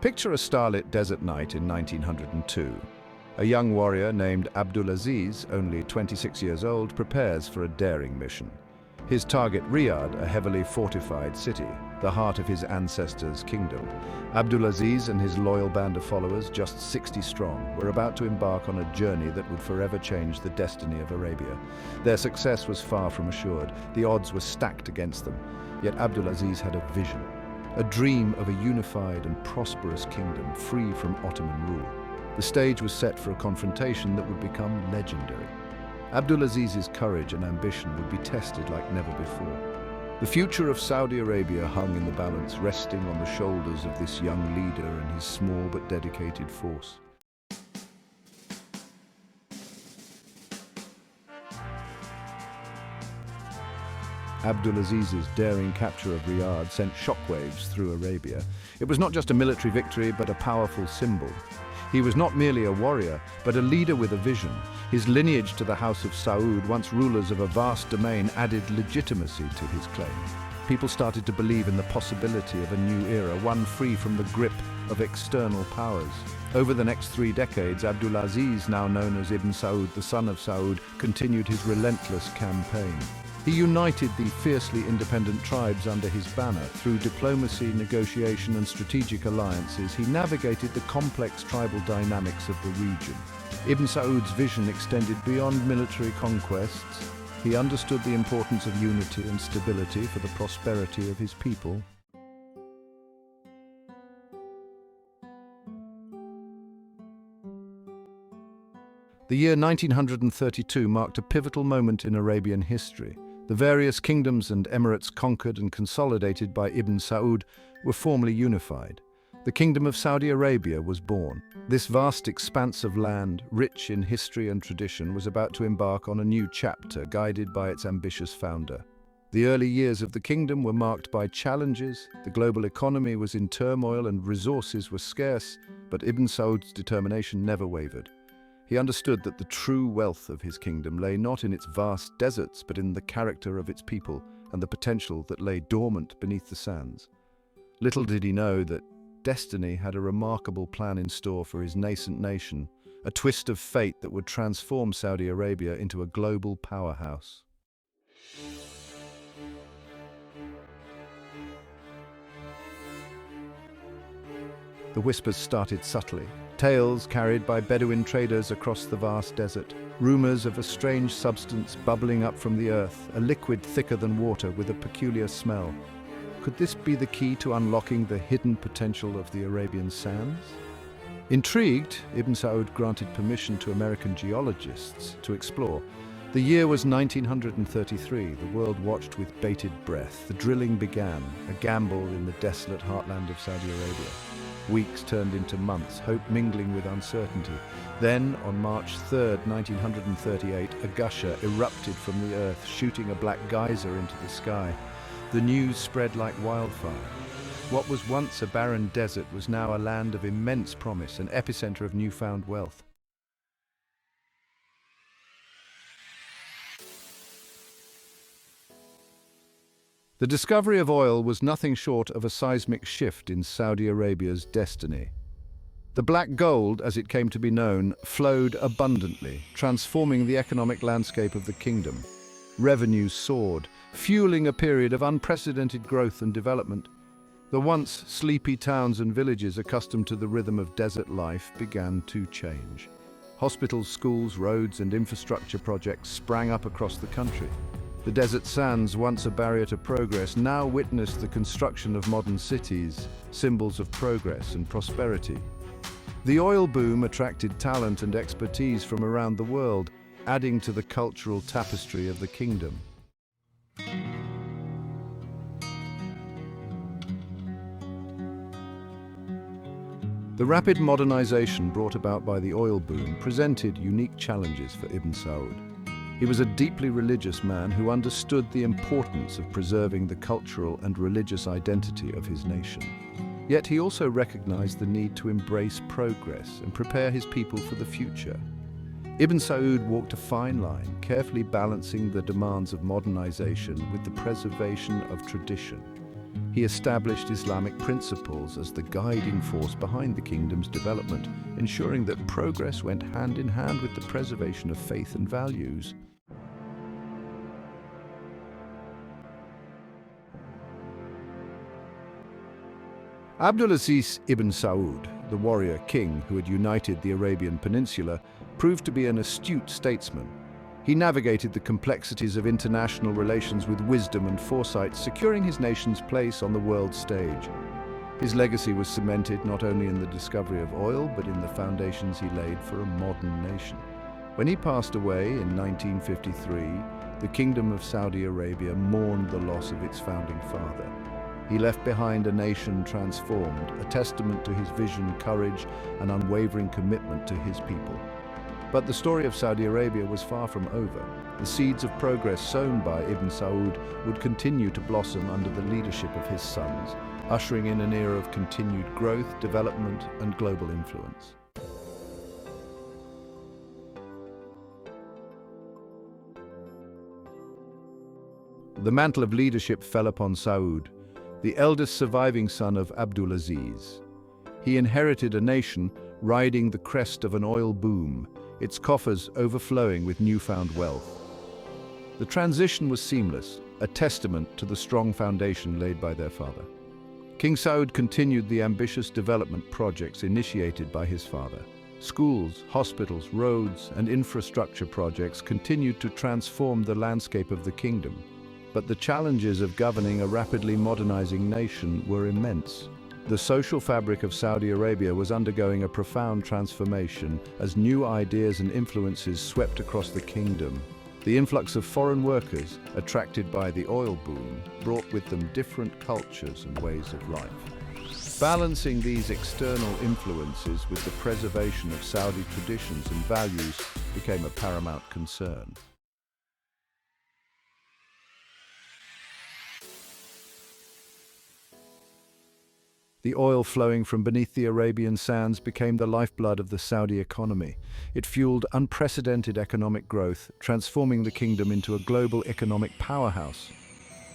Picture a starlit desert night in 1902. A young warrior named Abdulaziz, only 26 years old, prepares for a daring mission. His target, Riyadh, a heavily fortified city, the heart of his ancestors' kingdom. Abdulaziz and his loyal band of followers, just 60 strong, were about to embark on a journey that would forever change the destiny of Arabia. Their success was far from assured. The odds were stacked against them. Yet Abdulaziz had a vision, a dream of a unified and prosperous kingdom free from Ottoman rule. The stage was set for a confrontation that would become legendary. Abdulaziz's courage and ambition would be tested like never before. The future of Saudi Arabia hung in the balance, resting on the shoulders of this young leader and his small but dedicated force. Abdulaziz's daring capture of Riyadh sent shockwaves through Arabia. It was not just a military victory, but a powerful symbol. He was not merely a warrior, but a leader with a vision. His lineage to the House of Saud, once rulers of a vast domain, added legitimacy to his claim. People started to believe in the possibility of a new era, one free from the grip of external powers. Over the next 3 decades, Abdulaziz, now known as Ibn Saud, the son of Saud, continued his relentless campaign. He united the fiercely independent tribes under his banner. Through diplomacy, negotiation, and strategic alliances, he navigated the complex tribal dynamics of the region. Ibn Saud's vision extended beyond military conquests. He understood the importance of unity and stability for the prosperity of his people. The year 1932 marked a pivotal moment in Arabian history. The various kingdoms and emirates conquered and consolidated by Ibn Saud were formally unified. The Kingdom of Saudi Arabia was born. This vast expanse of land, rich in history and tradition, was about to embark on a new chapter, guided by its ambitious founder. The early years of the kingdom were marked by challenges. The global economy was in turmoil and resources were scarce, but Ibn Saud's determination never wavered. He understood that the true wealth of his kingdom lay not in its vast deserts, but in the character of its people and the potential that lay dormant beneath the sands. Little did he know that destiny had a remarkable plan in store for his nascent nation, a twist of fate that would transform Saudi Arabia into a global powerhouse. The whispers started subtly. Tales carried by Bedouin traders across the vast desert. Rumors of a strange substance bubbling up from the earth, a liquid thicker than water with a peculiar smell. Could this be the key to unlocking the hidden potential of the Arabian sands? Intrigued, Ibn Saud granted permission to American geologists to explore. The year was 1933. The world watched with bated breath. The drilling began, a gamble in the desolate heartland of Saudi Arabia. Weeks turned into months, hope mingling with uncertainty. Then, on March 3, 1938, a gusher erupted from the earth, shooting a black geyser into the sky. The news spread like wildfire. What was once a barren desert was now a land of immense promise, an epicenter of newfound wealth. The discovery of oil was nothing short of a seismic shift in Saudi Arabia's destiny. The black gold, as it came to be known, flowed abundantly, transforming the economic landscape of the kingdom. Revenues soared, fueling a period of unprecedented growth and development. The once sleepy towns and villages accustomed to the rhythm of desert life began to change. Hospitals, schools, roads, and infrastructure projects sprang up across the country. The desert sands, once a barrier to progress, now witnessed the construction of modern cities, symbols of progress and prosperity. The oil boom attracted talent and expertise from around the world, adding to the cultural tapestry of the kingdom. The rapid modernization brought about by the oil boom presented unique challenges for Ibn Saud. He was a deeply religious man who understood the importance of preserving the cultural and religious identity of his nation. Yet he also recognized the need to embrace progress and prepare his people for the future. Ibn Saud walked a fine line, carefully balancing the demands of modernization with the preservation of tradition. He established Islamic principles as the guiding force behind the kingdom's development, ensuring that progress went hand in hand with the preservation of faith and values. Abdulaziz ibn Saud, the warrior king who had united the Arabian Peninsula, proved to be an astute statesman. He navigated the complexities of international relations with wisdom and foresight, securing his nation's place on the world stage. His legacy was cemented not only in the discovery of oil, but in the foundations he laid for a modern nation. When he passed away in 1953, the Kingdom of Saudi Arabia mourned the loss of its founding father. He left behind a nation transformed, a testament to his vision, courage, and unwavering commitment to his people. But the story of Saudi Arabia was far from over. The seeds of progress sown by Ibn Saud would continue to blossom under the leadership of his sons, ushering in an era of continued growth, development, and global influence. The mantle of leadership fell upon Saud, the eldest surviving son of Abdulaziz. He inherited a nation riding the crest of an oil boom, its coffers overflowing with newfound wealth. The transition was seamless, a testament to the strong foundation laid by their father. King Saud continued the ambitious development projects initiated by his father. Schools, hospitals, roads, and infrastructure projects continued to transform the landscape of the kingdom. But the challenges of governing a rapidly modernizing nation were immense. The social fabric of Saudi Arabia was undergoing a profound transformation as new ideas and influences swept across the kingdom. The influx of foreign workers, attracted by the oil boom, brought with them different cultures and ways of life. Balancing these external influences with the preservation of Saudi traditions and values became a paramount concern. The oil flowing from beneath the Arabian sands became the lifeblood of the Saudi economy. It fueled unprecedented economic growth, transforming the kingdom into a global economic powerhouse.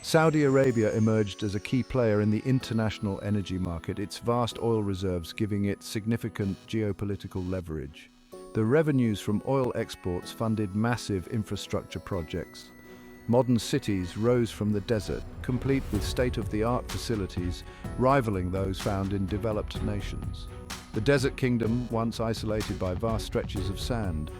Saudi Arabia emerged as a key player in the international energy market, its vast oil reserves giving it significant geopolitical leverage. The revenues from oil exports funded massive infrastructure projects. Modern cities rose from the desert, complete with state-of-the-art facilities, rivaling those found in developed nations. The desert kingdom, once isolated by vast stretches of sand,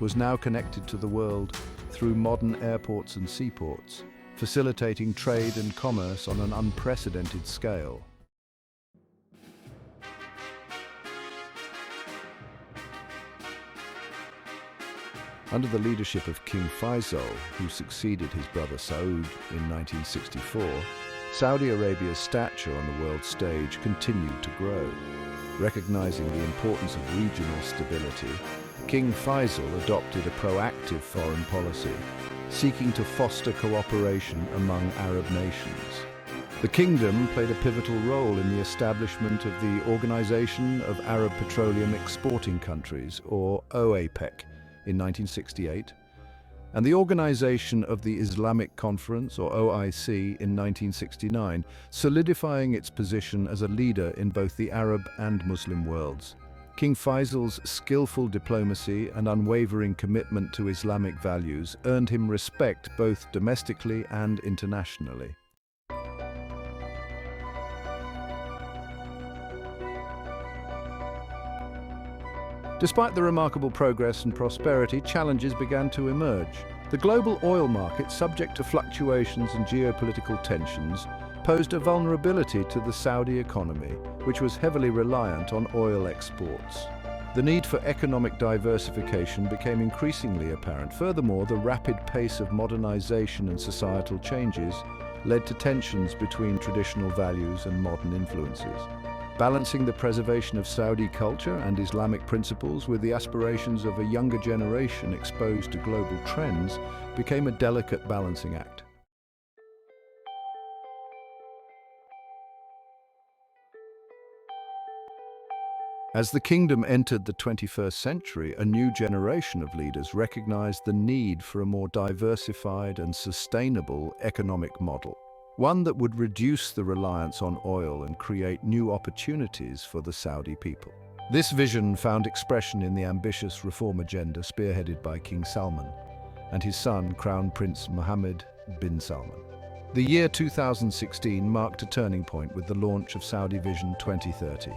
was now connected to the world through modern airports and seaports, facilitating trade and commerce on an unprecedented scale. Under the leadership of King Faisal, who succeeded his brother Saud in 1964, Saudi Arabia's stature on the world stage continued to grow. Recognizing the importance of regional stability, King Faisal adopted a proactive foreign policy, seeking to foster cooperation among Arab nations. The kingdom played a pivotal role in the establishment of the Organization of Arab Petroleum Exporting Countries, or OAPEC, in 1968, and the Organization of the Islamic Conference, or OIC, in 1969, solidifying its position as a leader in both the Arab and Muslim worlds. King Faisal's skillful diplomacy and unwavering commitment to Islamic values earned him respect both domestically and internationally. Despite the remarkable progress and prosperity, challenges began to emerge. The global oil market, subject to fluctuations and geopolitical tensions, posed a vulnerability to the Saudi economy, which was heavily reliant on oil exports. The need for economic diversification became increasingly apparent. Furthermore, the rapid pace of modernization and societal changes led to tensions between traditional values and modern influences. Balancing the preservation of Saudi culture and Islamic principles with the aspirations of a younger generation exposed to global trends became a delicate balancing act. As the kingdom entered the 21st century, a new generation of leaders recognized the need for a more diversified and sustainable economic model. one that would reduce the reliance on oil and create new opportunities for the Saudi people. This vision found expression in the ambitious reform agenda spearheaded by King Salman and his son, Crown Prince Mohammed bin Salman. The year 2016 marked a turning point with the launch of Saudi Vision 2030,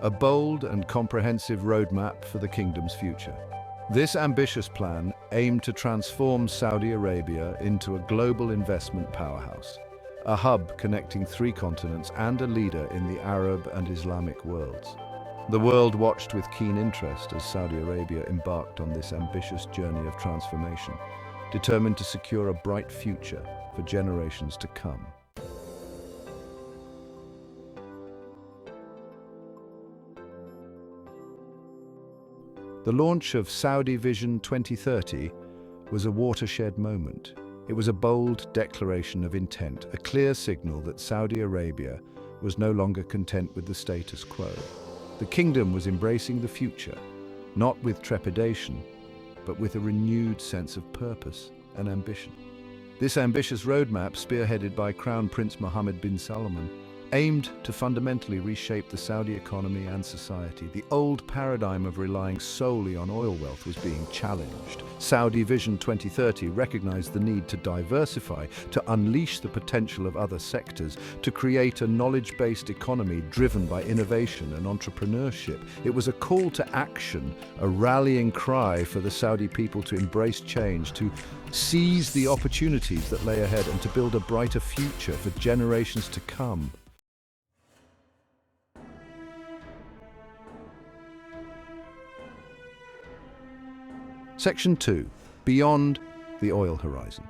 a bold and comprehensive roadmap for the kingdom's future. This ambitious plan aimed to transform Saudi Arabia into a global investment powerhouse, a hub connecting 3 continents and a leader in the Arab and Islamic worlds. The world watched with keen interest as Saudi Arabia embarked on this ambitious journey of transformation, determined to secure a bright future for generations to come. The launch of Saudi Vision 2030 was a watershed moment. It was a bold declaration of intent, a clear signal that Saudi Arabia was no longer content with the status quo. The kingdom was embracing the future, not with trepidation, but with a renewed sense of purpose and ambition. This ambitious roadmap, spearheaded by Crown Prince Mohammed bin Salman, aimed to fundamentally reshape the Saudi economy and society. The old paradigm of relying solely on oil wealth was being challenged. Saudi Vision 2030 recognized the need to diversify, to unleash the potential of other sectors, to create a knowledge-based economy driven by innovation and entrepreneurship. It was a call to action, a rallying cry for the Saudi people to embrace change, to seize the opportunities that lay ahead, and to build a brighter future for generations to come. Section 2. Beyond the oil horizon.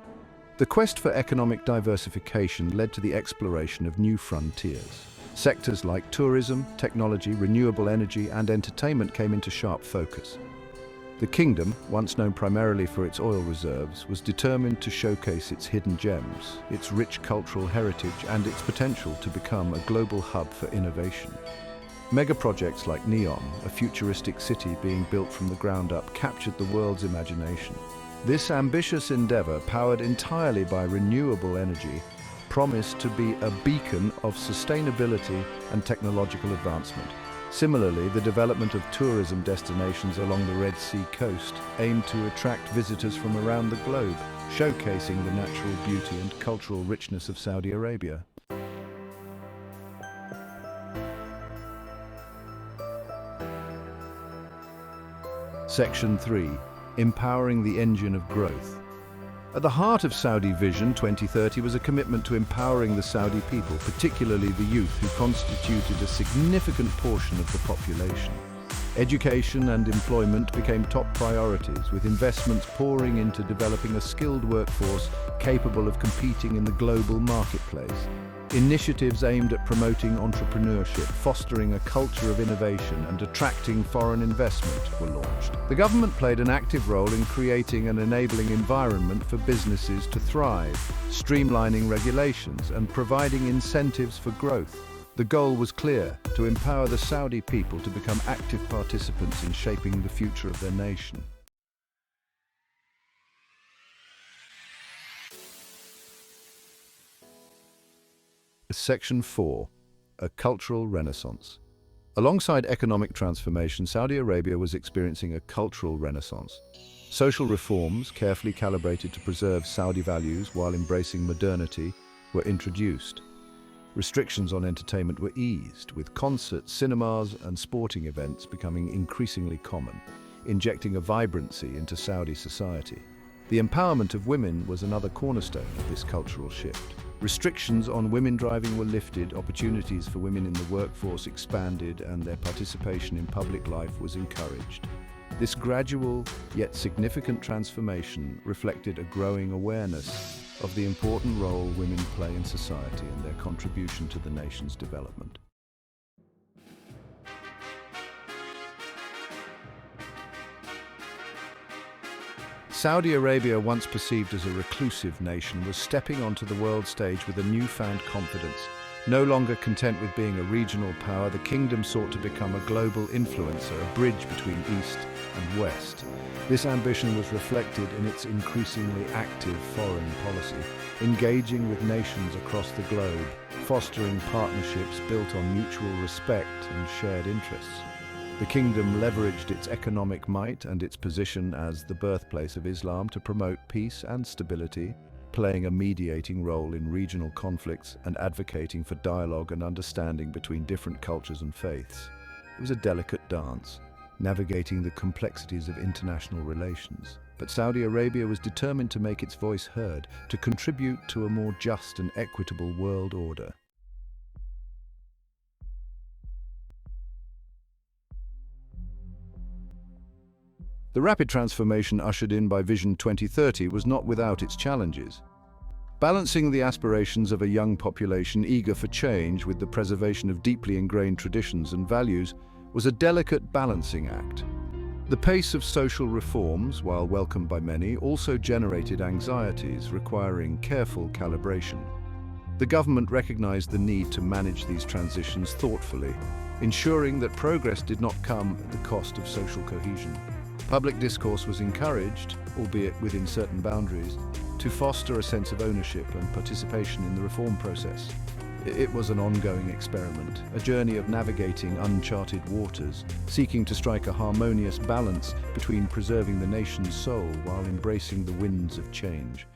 The quest for economic diversification led to the exploration of new frontiers. Sectors like tourism, technology, renewable energy, and entertainment came into sharp focus. The kingdom, once known primarily for its oil reserves, was determined to showcase its hidden gems, its rich cultural heritage, and its potential to become a global hub for innovation. Mega projects like NEOM, a futuristic city being built from the ground up, captured the world's imagination. This ambitious endeavor, powered entirely by renewable energy, promised to be a beacon of sustainability and technological advancement. Similarly, the development of tourism destinations along the Red Sea coast aimed to attract visitors from around the globe, showcasing the natural beauty and cultural richness of Saudi Arabia. Section 3. Empowering the engine of growth. At the heart of Saudi Vision 2030 was a commitment to empowering the Saudi people, particularly the youth, who constituted a significant portion of the population. Education and employment became top priorities, with investments pouring into developing a skilled workforce capable of competing in the global marketplace. Initiatives aimed at promoting entrepreneurship, fostering a culture of innovation, and attracting foreign investment were launched. The government played an active role in creating an enabling environment for businesses to thrive, streamlining regulations, and providing incentives for growth. The goal was clear: to empower the Saudi people to become active participants in shaping the future of their nation. Section 4. A cultural renaissance. Alongside economic transformation, Saudi Arabia was experiencing a cultural renaissance. Social reforms, carefully calibrated to preserve Saudi values while embracing modernity, were introduced. Restrictions on entertainment were eased, with concerts, cinemas, and sporting events becoming increasingly common, injecting a vibrancy into Saudi society. The empowerment of women was another cornerstone of this cultural shift. Restrictions on women driving were lifted, opportunities for women in the workforce expanded, and their participation in public life was encouraged. This gradual yet significant transformation reflected a growing awareness of the important role women play in society and their contribution to the nation's development. Saudi Arabia, once perceived as a reclusive nation, was stepping onto the world stage with a newfound confidence. No longer content with being a regional power, the kingdom sought to become a global influencer, a bridge between East and West. This ambition was reflected in its increasingly active foreign policy, engaging with nations across the globe, fostering partnerships built on mutual respect and shared interests. The kingdom leveraged its economic might and its position as the birthplace of Islam to promote peace and stability, playing a mediating role in regional conflicts and advocating for dialogue and understanding between different cultures and faiths. It was a delicate dance, navigating the complexities of international relations. But Saudi Arabia was determined to make its voice heard, to contribute to a more just and equitable world order. The rapid transformation ushered in by Vision 2030 was not without its challenges. Balancing the aspirations of a young population eager for change with the preservation of deeply ingrained traditions and values was a delicate balancing act. The pace of social reforms, while welcomed by many, also generated anxieties requiring careful calibration. The government recognized the need to manage these transitions thoughtfully, ensuring that progress did not come at the cost of social cohesion. Public discourse was encouraged, albeit within certain boundaries, to foster a sense of ownership and participation in the reform process. It was an ongoing experiment, a journey of navigating uncharted waters, seeking to strike a harmonious balance between preserving the nation's soul while embracing the winds of change.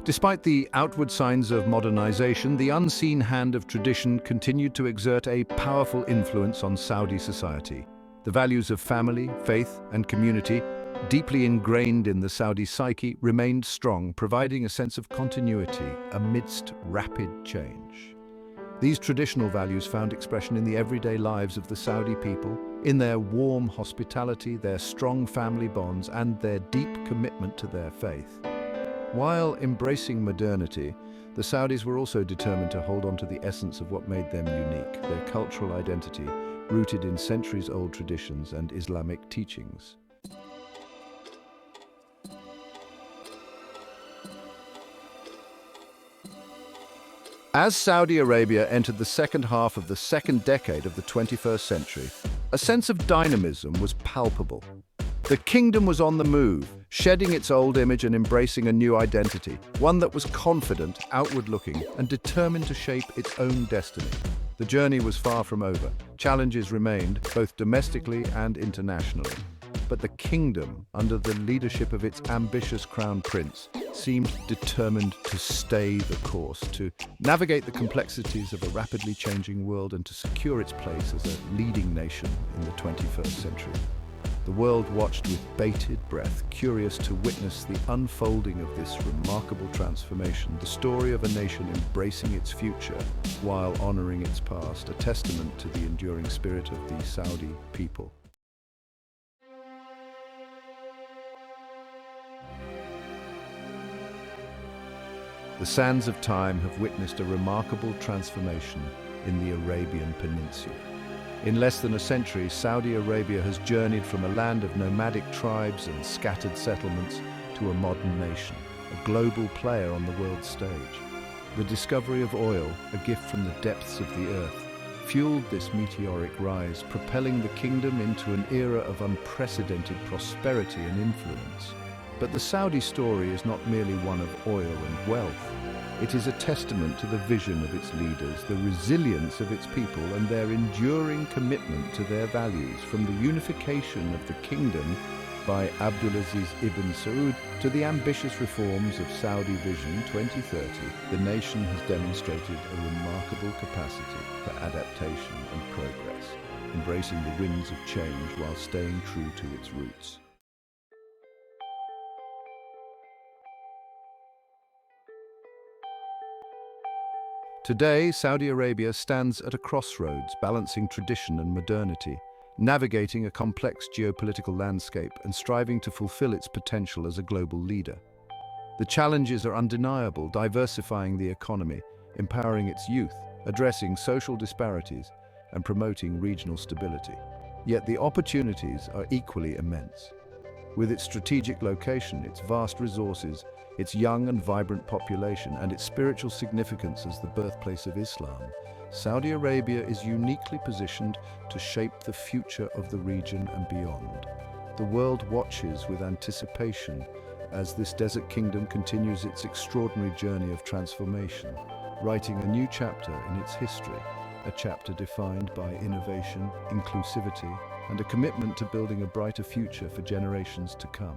Despite the outward signs of modernization, the unseen hand of tradition continued to exert a powerful influence on Saudi society. The values of family, faith, and community, deeply ingrained in the Saudi psyche, remained strong, providing a sense of continuity amidst rapid change. These traditional values found expression in the everyday lives of the Saudi people, in their warm hospitality, their strong family bonds, and their deep commitment to their faith. While embracing modernity, the Saudis were also determined to hold on to the essence of what made them unique, their cultural identity, rooted in centuries-old traditions and Islamic teachings. As Saudi Arabia entered the second half of the second decade of the 21st century, a sense of dynamism was palpable. The kingdom was on the move, shedding its old image and embracing a new identity, one that was confident, outward-looking, and determined to shape its own destiny. The journey was far from over. Challenges remained, both domestically and internationally. But the kingdom, under the leadership of its ambitious crown prince, seemed determined to stay the course, to navigate the complexities of a rapidly changing world and to secure its place as a leading nation in the 21st century. The world watched with bated breath, curious to witness the unfolding of this remarkable transformation, the story of a nation embracing its future while honoring its past, a testament to the enduring spirit of the Saudi people. The sands of time have witnessed a remarkable transformation in the Arabian Peninsula. In less than a century, Saudi Arabia has journeyed from a land of nomadic tribes and scattered settlements to a modern nation, a global player on the world stage. The discovery of oil, a gift from the depths of the earth, fueled this meteoric rise, propelling the kingdom into an era of unprecedented prosperity and influence. But the Saudi story is not merely one of oil and wealth. It is a testament to the vision of its leaders, the resilience of its people, and their enduring commitment to their values, from the unification of the kingdom by Abdulaziz ibn Saud to the ambitious reforms of Saudi Vision 2030. The nation has demonstrated a remarkable capacity for adaptation and progress, embracing the winds of change while staying true to its roots. Today, Saudi Arabia stands at a crossroads, balancing tradition and modernity, navigating a complex geopolitical landscape and striving to fulfill its potential as a global leader. The challenges are undeniable, diversifying the economy, empowering its youth, addressing social disparities, and promoting regional stability. Yet the opportunities are equally immense. With its strategic location, its vast resources, its young and vibrant population, and its spiritual significance as the birthplace of Islam, Saudi Arabia is uniquely positioned to shape the future of the region and beyond. The world watches with anticipation as this desert kingdom continues its extraordinary journey of transformation, writing a new chapter in its history, a chapter defined by innovation, inclusivity, and a commitment to building a brighter future for generations to come.